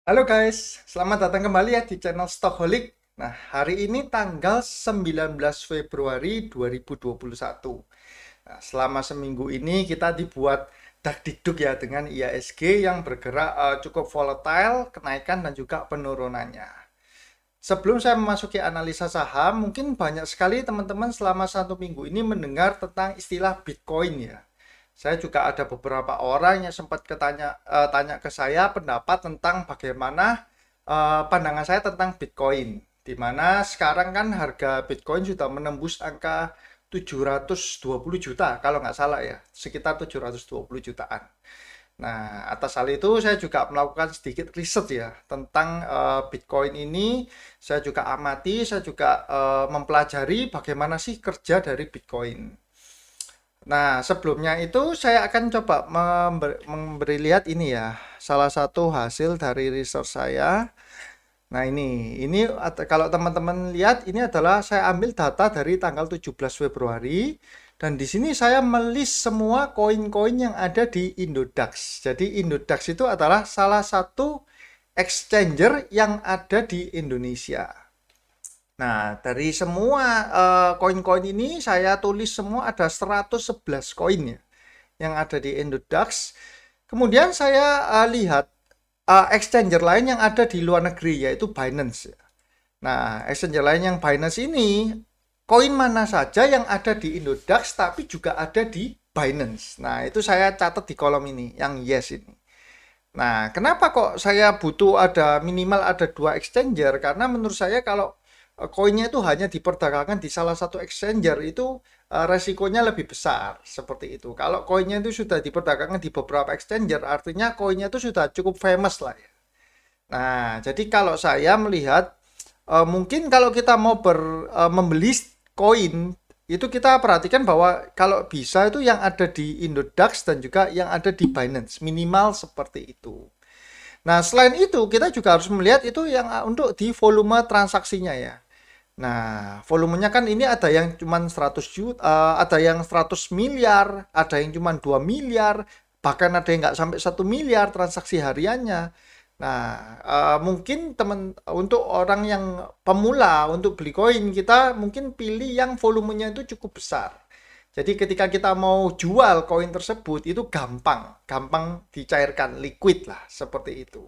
Halo guys, selamat datang kembali ya di channel Stockholic. Nah, hari ini tanggal 19 Februari 2021. Nah, selama seminggu ini kita dibuat dakdikduk ya dengan IHSG yang bergerak cukup volatile, kenaikan dan juga penurunannya. Sebelum saya memasuki analisa saham, mungkin banyak sekali teman-teman selama satu minggu ini mendengar tentang istilah Bitcoin ya. Saya juga ada beberapa orang yang sempat tanya ke saya pendapat tentang bagaimana pandangan saya tentang Bitcoin. Di mana sekarang kan harga Bitcoin sudah menembus angka 720 juta kalau nggak salah ya, sekitar 720 jutaan. Nah, atas hal itu saya juga melakukan sedikit riset ya tentang Bitcoin ini. Saya juga amati, saya juga mempelajari bagaimana sih kerja dari Bitcoin. Nah, sebelumnya itu saya akan coba memberi lihat ini ya, salah satu hasil dari research saya. Nah, ini kalau teman-teman lihat ini adalah saya ambil data dari tanggal 17 Februari dan di sini saya melis semua koin-koin yang ada di Indodax. Jadi Indodax itu adalah salah satu exchanger yang ada di Indonesia. Nah, dari semua koin-koin ini saya tulis semua ada 111 koin ya yang ada di Indodax. Kemudian saya lihat exchanger lain yang ada di luar negeri yaitu Binance ya. Nah, exchanger lain yang Binance ini koin mana saja yang ada di Indodax tapi juga ada di Binance. Nah, itu saya catat di kolom ini yang yes ini. Nah, kenapa kok saya butuh ada minimal ada dua exchanger? Karena menurut saya kalau koinnya itu hanya diperdagangkan di salah satu exchanger itu resikonya lebih besar seperti itu. Kalau koinnya itu sudah diperdagangkan di beberapa exchanger, artinya koinnya itu sudah cukup famous lah ya. Nah, jadi kalau saya melihat mungkin kalau kita mau membeli koin itu kita perhatikan bahwa kalau bisa itu yang ada di Indodax dan juga yang ada di Binance minimal seperti itu. Nah, selain itu kita juga harus melihat itu yang untuk di volume transaksinya ya. Nah, volumenya kan ini ada yang cuma 100 juta, ada yang 100 miliar, ada yang cuma 2 miliar, bahkan ada yang nggak sampai 1 miliar transaksi hariannya. Nah, mungkin teman untuk orang yang pemula untuk beli koin kita mungkin pilih yang volumenya itu cukup besar. Jadi ketika kita mau jual koin tersebut itu gampang, gampang dicairkan, liquid lah seperti itu.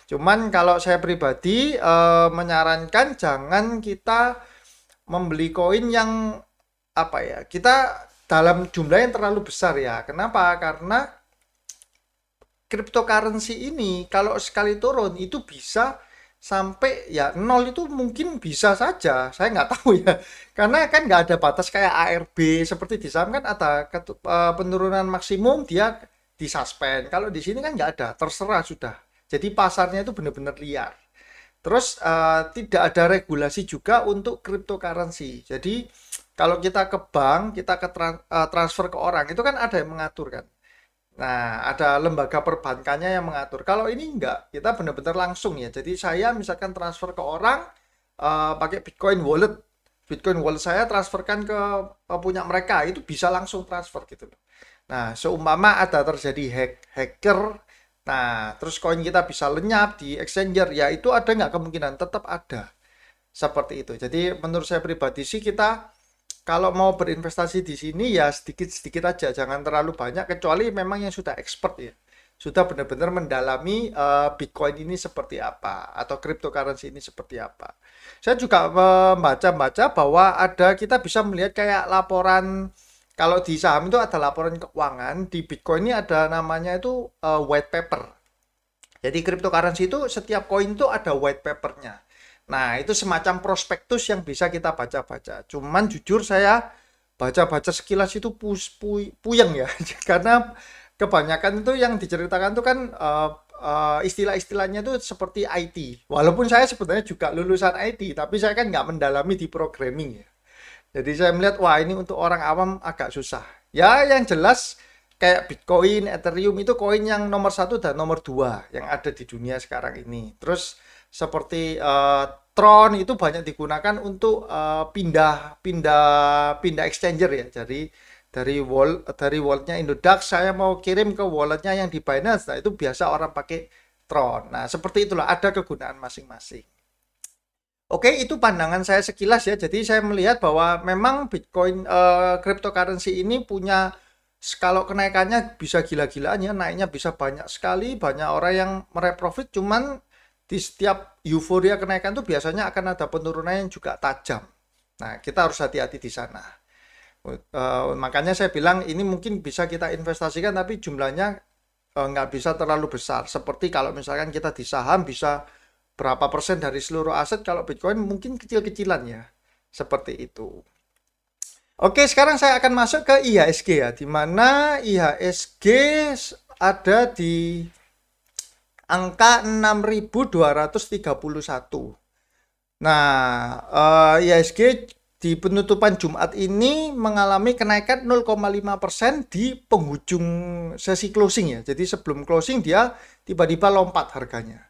Cuman kalau saya pribadi menyarankan jangan kita membeli koin yang apa ya, kita dalam jumlah yang terlalu besar ya. Kenapa? Karena cryptocurrency ini kalau sekali turun itu bisa sampai ya nol itu mungkin bisa saja. Saya nggak tahu ya. Karena kan nggak ada batas kayak ARB seperti di saham kan ada penurunan maksimum dia disuspend. Kalau di sini kan nggak ada, terserah sudah. Jadi pasarnya itu benar-benar liar. Terus tidak ada regulasi juga untuk cryptocurrency. Jadi kalau kita ke bank, kita transfer ke orang, itu kan ada yang mengatur kan. Nah, ada lembaga perbankannya yang mengatur. Kalau ini enggak, kita benar-benar langsung ya. Jadi saya misalkan transfer ke orang pakai Bitcoin wallet. Bitcoin wallet saya transferkan ke punya mereka, itu bisa langsung transfer gitu loh. Nah, seumpama ada terjadi hacker, nah terus koin kita bisa lenyap di exchanger, ya itu ada nggak kemungkinan? Tetap ada. Seperti itu. Jadi menurut saya pribadi sih kita kalau mau berinvestasi di sini ya sedikit-sedikit aja, jangan terlalu banyak kecuali memang yang sudah expert ya. Sudah benar-benar mendalami Bitcoin ini seperti apa atau cryptocurrency ini seperti apa. Saya juga membaca-baca bahwa ada kita bisa melihat kayak laporan kalau di saham itu ada laporan keuangan, di Bitcoin ini ada namanya itu white paper. Jadi cryptocurrency itu setiap koin itu ada white papernya. Nah, itu semacam prospektus yang bisa kita baca-baca. Cuman jujur saya baca-baca sekilas itu puyeng ya. Karena kebanyakan itu yang diceritakan itu kan istilah-istilahnya itu seperti IT. Walaupun saya sebenarnya juga lulusan IT, tapi saya kan nggak mendalami di programming ya. Jadi saya melihat, wah ini untuk orang awam agak susah. Ya, yang jelas kayak Bitcoin, Ethereum itu koin yang nomor satu dan nomor dua yang ada di dunia sekarang ini. Terus seperti Tron itu banyak digunakan untuk pindah exchanger ya. Jadi dari walletnya Indodax saya mau kirim ke walletnya yang di Binance, nah itu biasa orang pakai elektron. Nah, seperti itulah, ada kegunaan masing-masing. Oke, itu pandangan saya sekilas ya. Jadi saya melihat bahwa memang Bitcoin cryptocurrency ini punya, kalau kenaikannya bisa gila-gilaan ya, naiknya bisa banyak sekali, banyak orang yang meraih profit, cuman di setiap euforia kenaikan itu biasanya akan ada penurunan yang juga tajam. Nah, kita harus hati-hati di sana. Makanya saya bilang ini mungkin bisa kita investasikan, tapi jumlahnya nggak bisa terlalu besar. Seperti kalau misalkan kita di saham bisa berapa persen dari seluruh aset, kalau Bitcoin mungkin kecil-kecilan ya. Seperti itu. Oke, sekarang saya akan masuk ke IHSG ya, di mana IHSG ada di angka 6.231. Nah, IHSG di penutupan Jumat ini mengalami kenaikan 0,5% di penghujung sesi closing ya. Jadi sebelum closing dia tiba-tiba lompat harganya.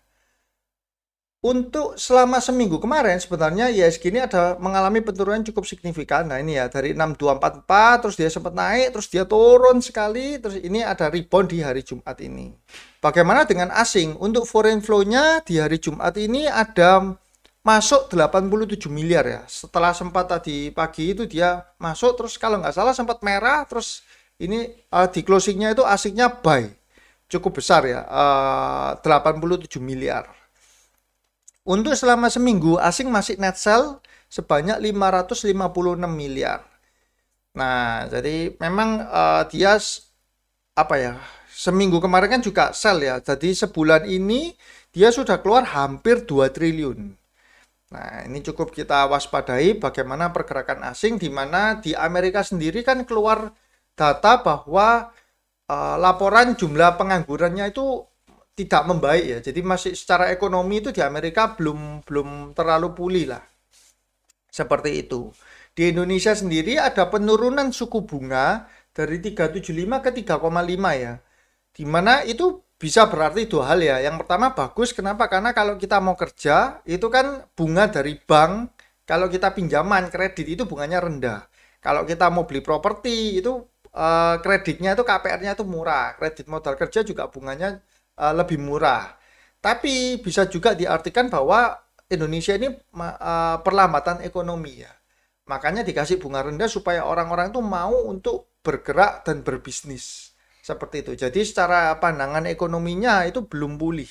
Untuk selama seminggu kemarin sebenarnya IHSG ini ada mengalami penurunan cukup signifikan. Nah ini ya, dari 6244 terus dia sempat naik, terus dia turun sekali, terus ini ada rebound di hari Jumat ini. Bagaimana dengan asing? Untuk foreign flow-nya di hari Jumat ini ada masuk 87 miliar ya. Setelah sempat tadi pagi itu dia masuk, terus kalau nggak salah sempat merah, terus ini di closingnya itu asingnya buy. Cukup besar ya, 87 miliar. Untuk selama seminggu, asing masih net sell sebanyak 556 miliar. Nah, jadi memang dia apa ya, seminggu kemarin kan juga sell ya. Jadi sebulan ini dia sudah keluar hampir 2 triliun. Nah, ini cukup kita waspadai bagaimana pergerakan asing, di mana di Amerika sendiri kan keluar data bahwa laporan jumlah penganggurannya itu tidak membaik ya. Jadi masih secara ekonomi itu di Amerika belum terlalu pulih lah. Seperti itu. Di Indonesia sendiri ada penurunan suku bunga dari 3,75 ke 3,5 ya. Dimana itu bisa berarti dua hal ya. Yang pertama bagus, kenapa? Karena kalau kita mau kerja, itu kan bunga dari bank, kalau kita pinjaman kredit itu bunganya rendah. Kalau kita mau beli properti, itu kreditnya itu KPR-nya itu murah. Kredit modal kerja juga bunganya lebih murah. Tapi bisa juga diartikan bahwa Indonesia ini perlambatan ekonomi ya. Makanya dikasih bunga rendah supaya orang-orang itu mau untuk bergerak dan berbisnis. Seperti itu. Jadi secara pandangan ekonominya itu belum pulih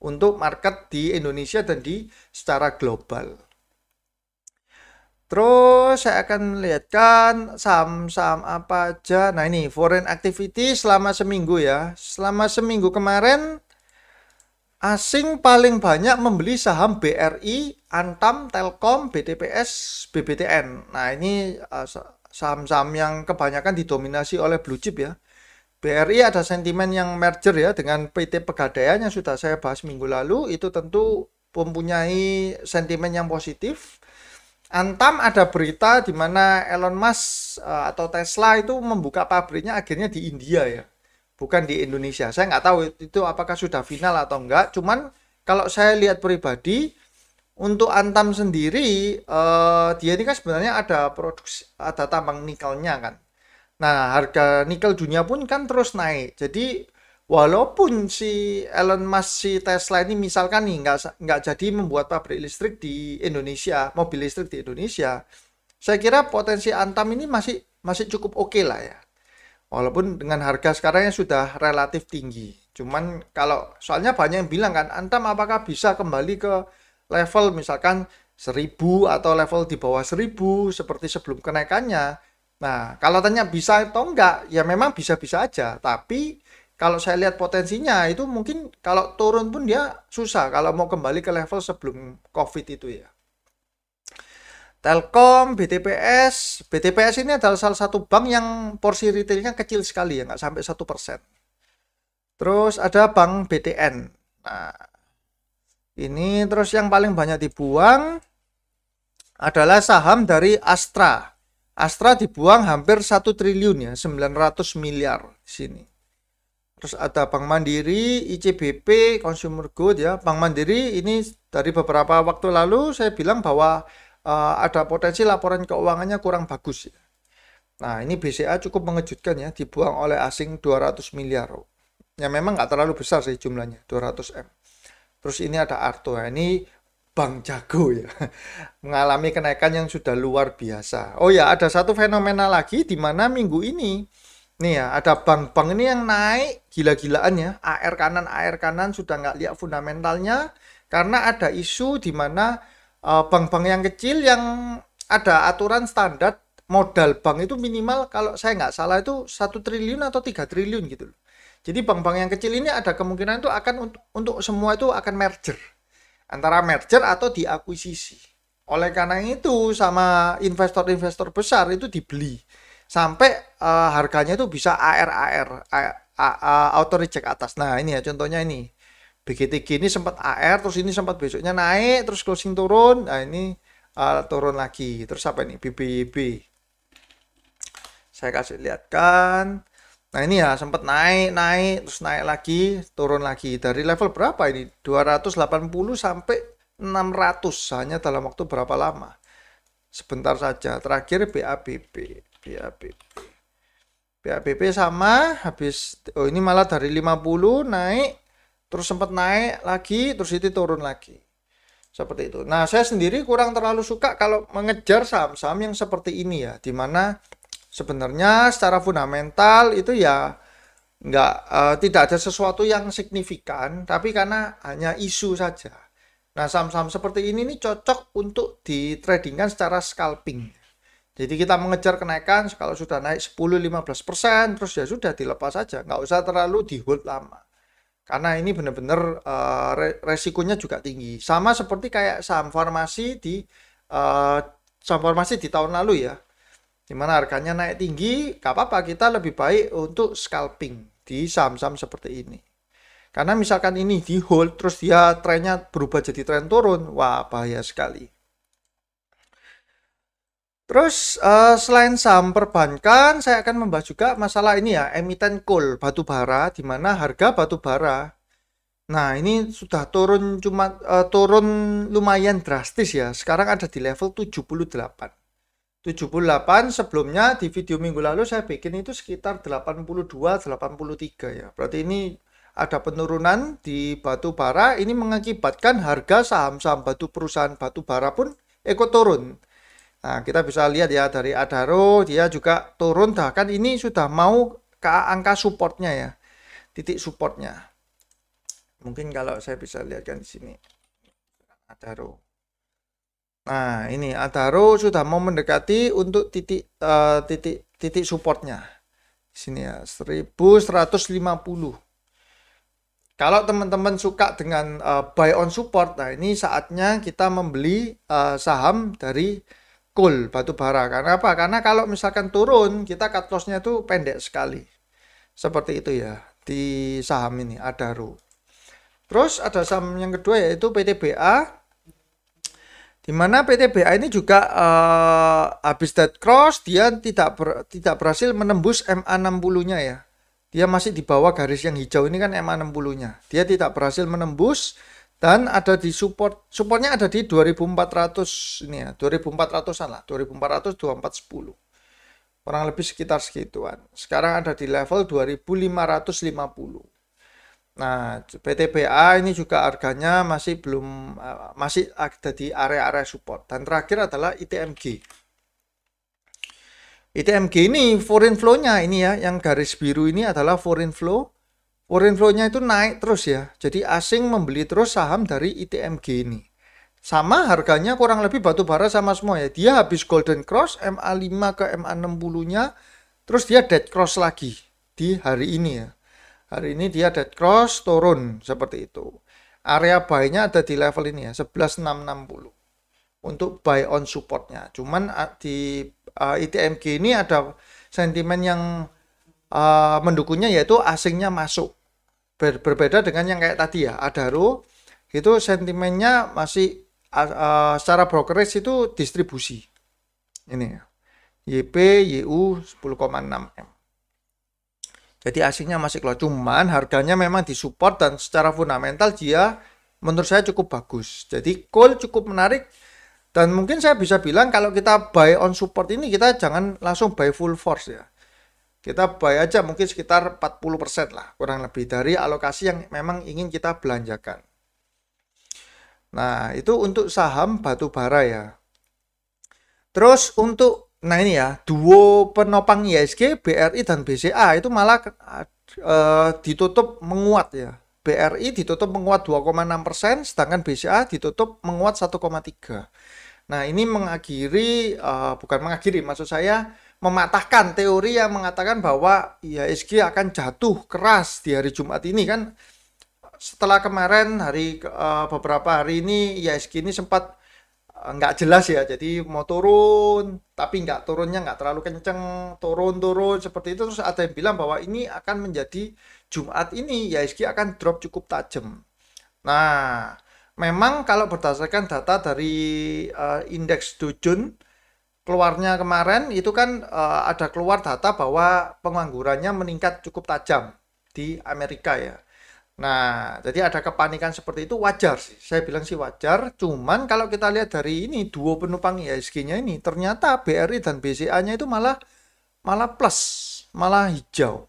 untuk market di Indonesia dan di secara global. Terus saya akan melihatkan saham-saham apa aja. Nah ini foreign activity selama seminggu ya. Selama seminggu kemarin asing paling banyak membeli saham BRI, Antam, Telkom, BTPS, BBTN. Nah ini saham-saham yang kebanyakan didominasi oleh blue chip ya. BRI ada sentimen yang merger ya dengan PT Pegadaian yang sudah saya bahas minggu lalu. Itu tentu mempunyai sentimen yang positif. Antam ada berita di mana Elon Musk atau Tesla itu membuka pabriknya akhirnya di India ya, bukan di Indonesia. Saya nggak tahu itu apakah sudah final atau enggak. Cuman kalau saya lihat pribadi, untuk Antam sendiri dia ini kan sebenarnya ada produksi, ada tambang nikelnya kan. Nah harga nikel dunia pun kan terus naik. Jadi walaupun si Elon Musk, si Tesla ini misalkan nih nggak jadi membuat pabrik listrik di Indonesia, mobil listrik di Indonesia, saya kira potensi Antam ini masih cukup oke lah ya. Walaupun dengan harga sekarang yang sudah relatif tinggi. Cuman kalau soalnya banyak yang bilang kan, Antam apakah bisa kembali ke level misalkan 1000 atau level di bawah 1000 seperti sebelum kenaikannya. Nah, kalau tanya bisa atau enggak, ya memang bisa-bisa aja. Tapi kalau saya lihat potensinya itu mungkin kalau turun pun dia susah kalau mau kembali ke level sebelum COVID itu ya. Telkom, BTPS ini adalah salah satu bank yang porsi retailnya kecil sekali ya, nggak sampai 1%. Terus ada bank BTN. Nah, ini terus yang paling banyak dibuang adalah saham dari Astra. Astra dibuang hampir 1 triliun ya, 900 miliar di sini. Terus ada Bank Mandiri, ICBP, Consumer Good ya. Bank Mandiri ini dari beberapa waktu lalu saya bilang bahwa ada potensi laporan keuangannya kurang bagus ya. Nah ini BCA cukup mengejutkan ya, dibuang oleh asing 200 miliar. Ya memang nggak terlalu besar sih jumlahnya, 200 M. Terus ini ada Arto. Nah, ini Bank Jago ya. Mengalami kenaikan yang sudah luar biasa. Oh ya, ada satu fenomena lagi di mana minggu ini nih ya, ada bank-bank ini yang naik gila-gilaan ya. AR kanan sudah nggak lihat fundamentalnya karena ada isu di mana bank-bank yang kecil yang ada aturan standar modal bank itu minimal kalau saya nggak salah itu 1 triliun atau 3 triliun gitu loh. Jadi bank-bank yang kecil ini ada kemungkinan itu akan untuk semua itu akan merger antara merger atau diakuisisi. Oleh karena itu sama investor-investor besar itu dibeli sampai harganya itu bisa auto reject atas. Nah ini ya contohnya ini BGTG ini sempat AR terus ini sempat besoknya naik terus closing turun. Nah ini turun lagi. Terus apa ini BBYB? Saya kasih lihatkan. Nah ini ya sempat naik terus naik lagi turun lagi dari level berapa ini 280 sampai 600 hanya dalam waktu berapa lama, sebentar saja. Terakhir BABB sama habis, oh ini malah dari 50 naik terus sempat naik lagi terus itu turun lagi seperti itu. Nah saya sendiri kurang terlalu suka kalau mengejar saham-saham yang seperti ini ya, dimana sebenarnya secara fundamental itu ya tidak ada sesuatu yang signifikan, tapi karena hanya isu saja. Nah saham-saham seperti ini nih cocok untuk ditradingkan secara scalping. Jadi kita mengejar kenaikan kalau sudah naik 10-15% terus ya sudah dilepas saja, nggak usah terlalu di hold lama. Karena ini benar-benar resikonya juga tinggi. Sama seperti kayak saham farmasi di tahun lalu ya, dimana harganya naik tinggi, gak apa-apa, kita lebih baik untuk scalping di saham-saham seperti ini. Karena misalkan ini di hold terus dia trennya berubah jadi tren turun, wah bahaya sekali. Terus selain saham perbankan, saya akan membahas juga masalah ini ya, emiten coal batu bara, di mana harga batu bara, nah ini sudah turun turun lumayan drastis ya. Sekarang ada di level 78. Sebelumnya di video minggu lalu saya bikin itu sekitar 82-83 ya. Berarti ini ada penurunan di batu bara, ini mengakibatkan harga saham-saham perusahaan batu bara pun ikut turun. Nah, kita bisa lihat ya dari Adaro dia juga turun, bahkan ini sudah mau ke angka supportnya ya. Titik supportnya. Mungkin kalau saya bisa lihatkan di sini. Adaro. Nah, ini Adaro sudah mau mendekati untuk titik supportnya. Di sini ya, 1150. Kalau teman-teman suka dengan buy on support, nah ini saatnya kita membeli saham dari coal batu bara. Karena apa? Karena kalau misalkan turun, kita cut loss-nya itu pendek sekali. Seperti itu ya di saham ini Adaro. Terus ada saham yang kedua yaitu PTBA. Di mana PTBA ini juga habis dead cross, dia tidak berhasil menembus MA60-nya ya. Dia masih di bawah garis yang hijau ini kan MA60-nya. Dia tidak berhasil menembus dan ada di supportnya ada di 2400 ini ya, 2400-an lah, 2400 2410. Kurang lebih sekitar segituan. Sekarang ada di level 2550. Nah, PTBA ini juga harganya masih ada di area-area support. Dan terakhir adalah ITMG. ITMG ini foreign flow-nya ini ya, yang garis biru ini adalah foreign flow. Foreign flow-nya itu naik terus ya. Jadi asing membeli terus saham dari ITMG ini. Sama harganya kurang lebih batu bara sama semua ya. Dia habis golden cross MA5 ke MA60-nya, terus dia dead cross lagi di hari ini ya. Hari ini dia dead cross turun seperti itu. Area buy-nya ada di level ini ya, 11660 untuk buy on supportnya. Cuman di ITMG ini ada sentimen yang mendukungnya yaitu asingnya masuk. Berbeda dengan yang kayak tadi ya, Adaro itu sentimennya masih secara brokerage itu distribusi. Ini ya. YP, YU 10,6 M. Jadi asingnya masih keluar, cuman harganya memang disupport dan secara fundamental dia menurut saya cukup bagus. Jadi coal cukup menarik dan mungkin saya bisa bilang kalau kita buy on support ini kita jangan langsung buy full force ya. Kita buy aja mungkin sekitar 40% lah kurang lebih dari alokasi yang memang ingin kita belanjakan. Nah, itu untuk saham batu bara ya. Terus untuk, nah ini ya, duo penopang IHSG, BRI dan BCA itu malah ditutup menguat ya. BRI ditutup menguat 2,6%, sedangkan BCA ditutup menguat 1,3%. Nah, ini mengakhiri, bukan mengakhiri, maksud saya mematahkan teori yang mengatakan bahwa IHSG akan jatuh keras di hari Jumat ini kan. Setelah kemarin beberapa hari ini IHSG ini sempat nggak jelas ya, jadi mau turun tapi nggak turunnya nggak terlalu kenceng, turun-turun seperti itu. Terus ada yang bilang bahwa ini akan menjadi Jumat ini IHSG akan drop cukup tajam. Nah, memang kalau berdasarkan data dari indeks Dow Jones keluarnya kemarin itu kan ada keluar data bahwa penganggurannya meningkat cukup tajam di Amerika ya. Nah, jadi ada kepanikan seperti itu wajar sih. Saya bilang sih wajar. Cuman kalau kita lihat dari ini duo penumpang IHSG-nya ini, ternyata BRI dan BCA-nya itu malah malah plus, malah hijau.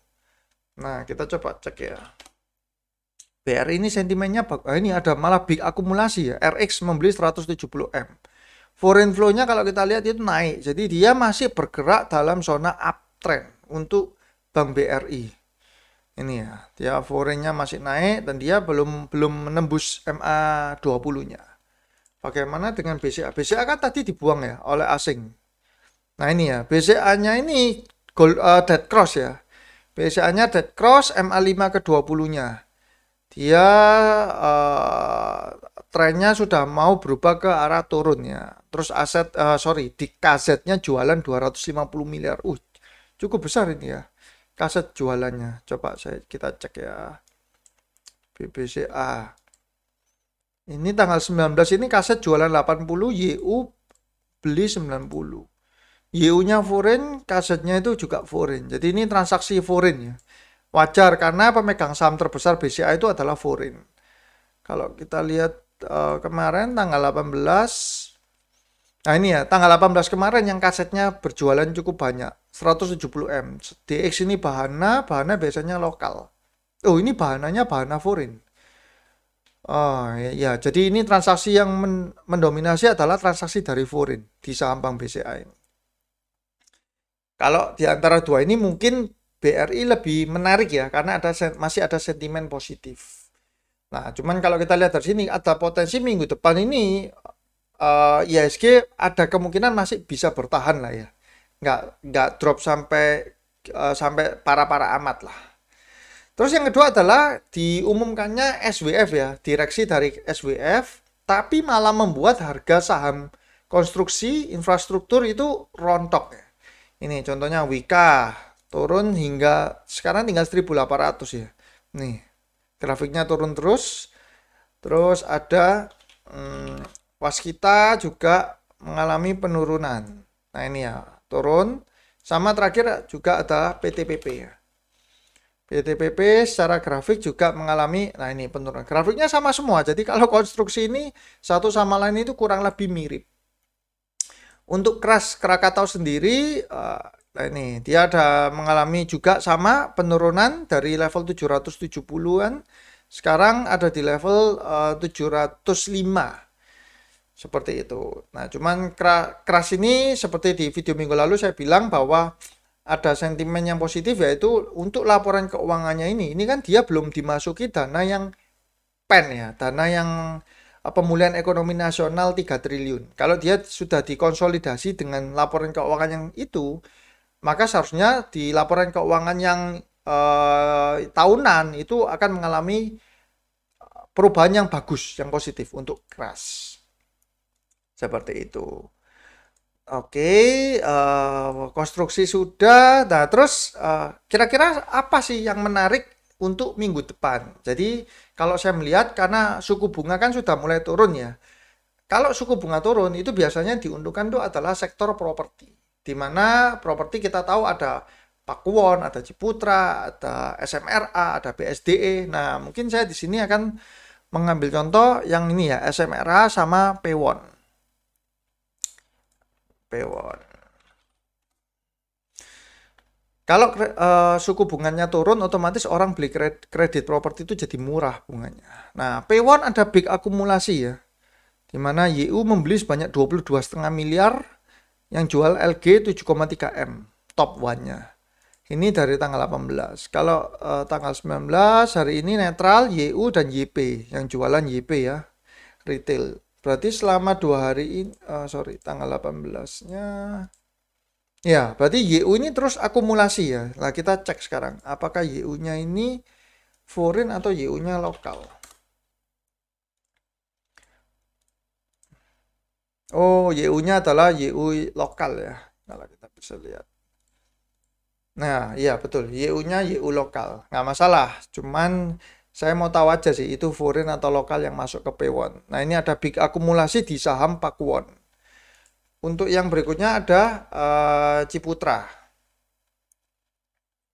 Nah, kita coba cek ya. BRI ini sentimennya ini ada malah big akumulasi ya. RX membeli 170M. Foreign flow-nya kalau kita lihat itu naik. Jadi dia masih bergerak dalam zona uptrend untuk Bank BRI. Ini ya, dia foreign-nya masih naik dan dia belum menembus MA20-nya. Bagaimana dengan BCA? BCA kan tadi dibuang ya oleh asing. Nah ini ya, BCA-nya ini dead cross ya. BCA-nya dead cross MA5 ke 20-nya. Dia trennya sudah mau berubah ke arah turun ya. Terus di KZ-nya jualan 250 miliar. Cukup besar ini ya. Kaset jualannya. Coba kita cek ya. BBCA. Ini tanggal 19 ini kaset jualan 80, YU beli 90. YU-nya foreign, kasetnya itu juga foreign. Jadi ini transaksi foreign ya. Wajar karena pemegang saham terbesar BCA itu adalah foreign. Kalau kita lihat kemarin tanggal 18. Nah ini ya, tanggal 18 kemarin yang kasetnya berjualan cukup banyak, 170M. DX ini bahana biasanya lokal. Oh ini bahananya bahana foreign. Oh ya, jadi ini transaksi yang mendominasi adalah transaksi dari foreign di saham Bank BCA ini. Kalau di antara dua ini mungkin BRI lebih menarik ya, karena masih ada sentimen positif. Nah, cuman kalau kita lihat dari sini ada potensi minggu depan ini IHSG ada kemungkinan masih bisa bertahan lah ya, nggak drop sampai parah-parah amat lah. Terus yang kedua adalah diumumkannya SWF ya, direksi dari SWF, tapi malah membuat harga saham konstruksi infrastruktur itu rontok ya. Ini contohnya Wika turun hingga sekarang tinggal 1.800 ya. Nih grafiknya turun terus. Terus ada Waskita juga mengalami penurunan. Nah ini ya, turun. Sama terakhir juga ada PTPP ya. PTPP secara grafik juga mengalami, nah ini penurunan. Grafiknya sama semua. Jadi kalau konstruksi ini satu sama lain itu kurang lebih mirip. Untuk Krakatau sendiri, nah ini dia ada mengalami juga sama penurunan dari level 770-an. Sekarang ada di level 705. Seperti itu. Nah, cuman keras ini seperti di video minggu lalu saya bilang bahwa ada sentimen yang positif yaitu untuk laporan keuangannya ini. Ini kan dia belum dimasuki dana yang PEN ya, dana yang pemulihan ekonomi nasional 3 triliun. Kalau dia sudah dikonsolidasi dengan laporan keuangan yang itu, maka seharusnya di laporan keuangan yang tahunan itu akan mengalami perubahan yang bagus, yang positif untuk keras. Seperti itu. Oke, konstruksi sudah. Nah, terus kira-kira apa sih yang menarik untuk minggu depan? Jadi, kalau saya melihat karena suku bunga kan sudah mulai turun ya. Kalau suku bunga turun itu biasanya diuntungkan itu adalah sektor properti. Di mana properti kita tahu ada Pakuwon, ada Ciputra, ada SMRA, ada BSDE. Nah, mungkin saya di sini akan mengambil contoh yang ini ya, SMRA sama Pewon. Kalau suku bunganya turun, otomatis orang beli kredit properti itu jadi murah bunganya. Nah, Pewon ada big akumulasi ya. di mana YU membeli sebanyak 22,5 miliar, yang jual LG 7,3 M, top one-nya. Ini dari tanggal 18. Kalau tanggal 19 hari ini netral YU dan YP, yang jualan YP ya, retail. Berarti selama 2 hari ini, tanggal 18-nya. Ya, berarti YU ini terus akumulasi ya. Nah, kita cek sekarang. Apakah YU-nya ini foreign atau YU-nya lokal? Oh, YU-nya adalah YU lokal ya. Kalau kita bisa lihat. Nah, iya betul. YU-nya YU lokal. Nggak masalah. Cuman saya mau tahu aja sih itu foreign atau lokal yang masuk ke P1. Nah, ini ada big akumulasi di saham Pakuwon. Untuk yang berikutnya ada Ciputra.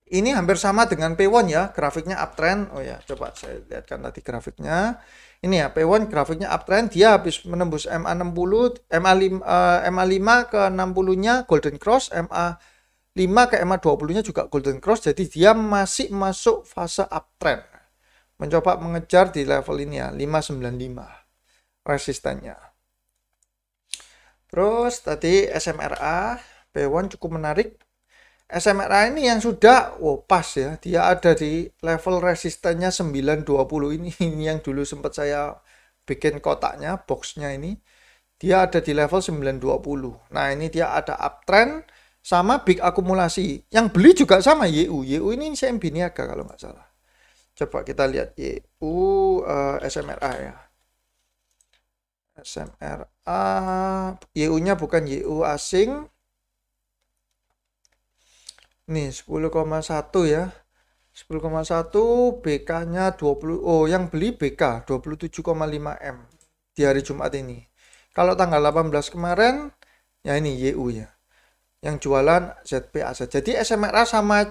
Ini hampir sama dengan P1 ya, grafiknya uptrend. Oh ya, coba saya lihatkan tadi grafiknya. Ini ya, P1 grafiknya uptrend, dia habis menembus MA60, MA5 ke 60-nya Golden Cross, MA5 ke MA20-nya juga Golden Cross, jadi dia masih masuk fase uptrend. Mencoba mengejar di level ini ya, 595 resistennya. Terus tadi SMRA, P1 cukup menarik. SMRA ini yang sudah, pas ya, dia ada di level resistennya 920 ini yang dulu sempat saya bikin kotaknya, boxnya ini. Dia ada di level 920. Nah, ini dia ada uptrend sama big akumulasi. Yang beli juga sama YU. YU ini CMB Niaga kalau nggak salah. Coba kita lihat YU SMRA ya. SMRA, YU-nya bukan YU asing. Nih 10,1 ya. 10,1, BK-nya 20. Oh, yang beli BK 27,5 M di hari Jumat ini. Kalau tanggal 18 kemarin ya ini YU ya. Yang jualan ZPA saja. Jadi SMRA sama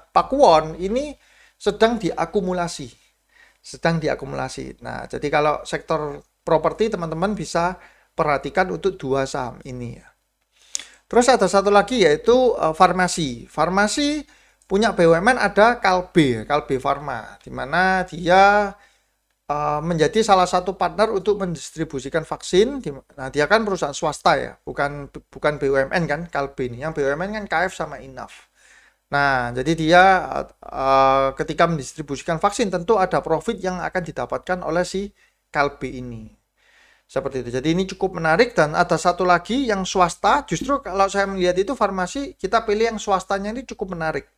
Pakuwon ini sedang diakumulasi. Nah, jadi kalau sektor properti teman-teman bisa perhatikan untuk dua saham ini ya. Terus ada satu lagi yaitu farmasi. Farmasi punya BUMN ada Kalbe Farma, di mana dia menjadi salah satu partner untuk mendistribusikan vaksin. Nah, dia kan perusahaan swasta ya, bukan BUMN kan Kalbe ini. Yang BUMN kan KF sama Inaf. Nah, jadi dia ketika mendistribusikan vaksin tentu ada profit yang akan didapatkan oleh si Kalbe ini. Seperti itu. Jadi ini cukup menarik dan ada satu lagi yang swasta. Justru kalau saya melihat itu farmasi, kita pilih yang swastanya ini cukup menarik.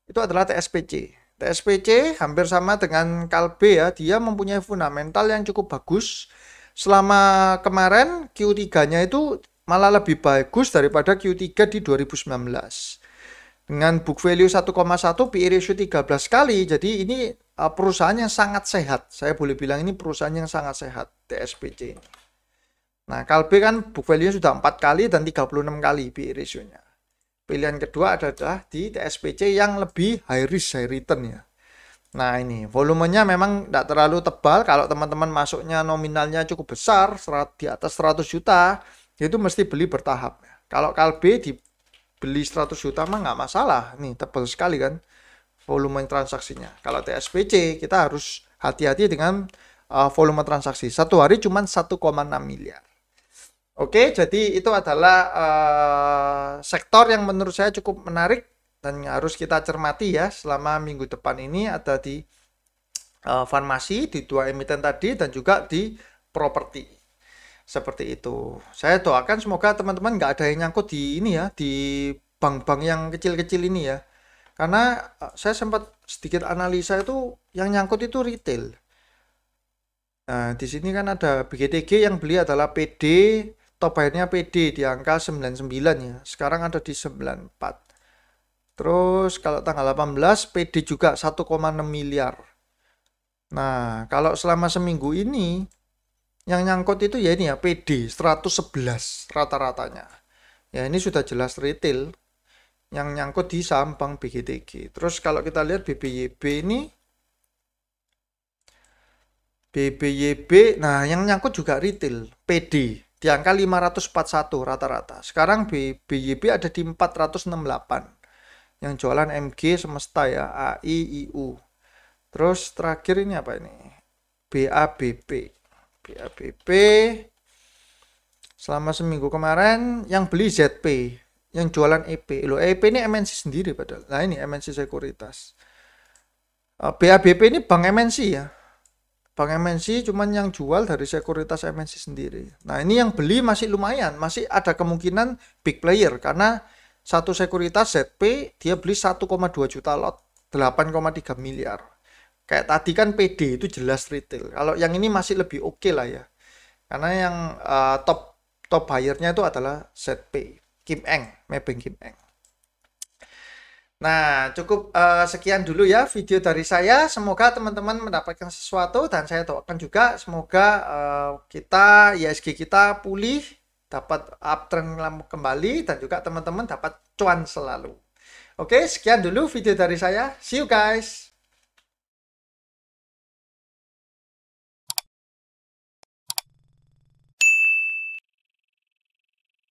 Itu adalah TSPC. TSPC hampir sama dengan Kalbe ya. Dia mempunyai fundamental yang cukup bagus. Selama kemarin Q3-nya itu malah lebih bagus daripada Q3 di 2019. Dengan book value 1,1, PE ratio 13 kali. Jadi ini perusahaan yang sangat sehat. Saya boleh bilang ini perusahaan yang sangat sehat, TSPC. Nah, Kalbe kan book value sudah 4 kali dan 36 kali PE ratio-nya. Pilihan kedua adalah di TSPC yang lebih high risk, high return ya. Nah, ini volumenya memang tidak terlalu tebal. Kalau teman-teman masuknya nominalnya cukup besar, di atas 100 juta, itu mesti beli bertahap. Kalau Kalbe dibeli 100 juta mah nggak masalah. Nih, tebal sekali kan volume transaksinya. Kalau TSPC kita harus hati-hati dengan volume transaksi. Satu hari cuma 1,6 miliar. Oke, jadi itu adalah sektor yang menurut saya cukup menarik dan harus kita cermati ya selama minggu depan ini. Ada di farmasi, di dua emiten tadi, dan juga di properti. Seperti itu. Saya doakan semoga teman-teman nggak ada yang nyangkut di ini ya, di bank-bank yang kecil-kecil ini ya. Karena saya sempat sedikit analisa itu yang nyangkut itu retail. Nah, di sini kan ada BGTG yang beli adalah PD, top high-nya PD di angka 99 ya. Sekarang ada di 94. Terus kalau tanggal 18 PD juga 1,6 miliar. Nah, kalau selama seminggu ini yang nyangkut itu ya ini ya PD 111 rata-ratanya. Ya ini sudah jelas retail yang nyangkut di saham bank BGTG. Terus kalau kita lihat BBYB ini, BBYB, nah yang nyangkut juga retail, PD di angka 541 rata-rata. Sekarang BBYB ada di 468. Yang jualan MG Semesta ya, AI, IU. Terus terakhir ini apa ini? BABP. BABP selama seminggu kemarin yang beli ZP, yang jualan EP. Loh, EP ini MNC sendiri padahal. Nah, ini MNC Sekuritas. BABP ini bank MNC ya. Bank MNC cuman yang jual dari sekuritas MNC sendiri. Nah, ini yang beli masih lumayan, masih ada kemungkinan big player karena satu sekuritas ZP dia beli 1,2 juta lot, 8,3 miliar. Kayak tadi kan PD itu jelas retail. Kalau yang ini masih lebih oke lah ya. Karena yang top buyer-nya itu adalah ZP, Kim Eng, Maybank Kim Eng. Nah, cukup sekian dulu ya video dari saya. Semoga teman-teman mendapatkan sesuatu dan saya doakan juga semoga kita IHSG kita pulih, dapat uptrend kembali dan juga teman-teman dapat cuan selalu. Oke, sekian dulu video dari saya. See you guys.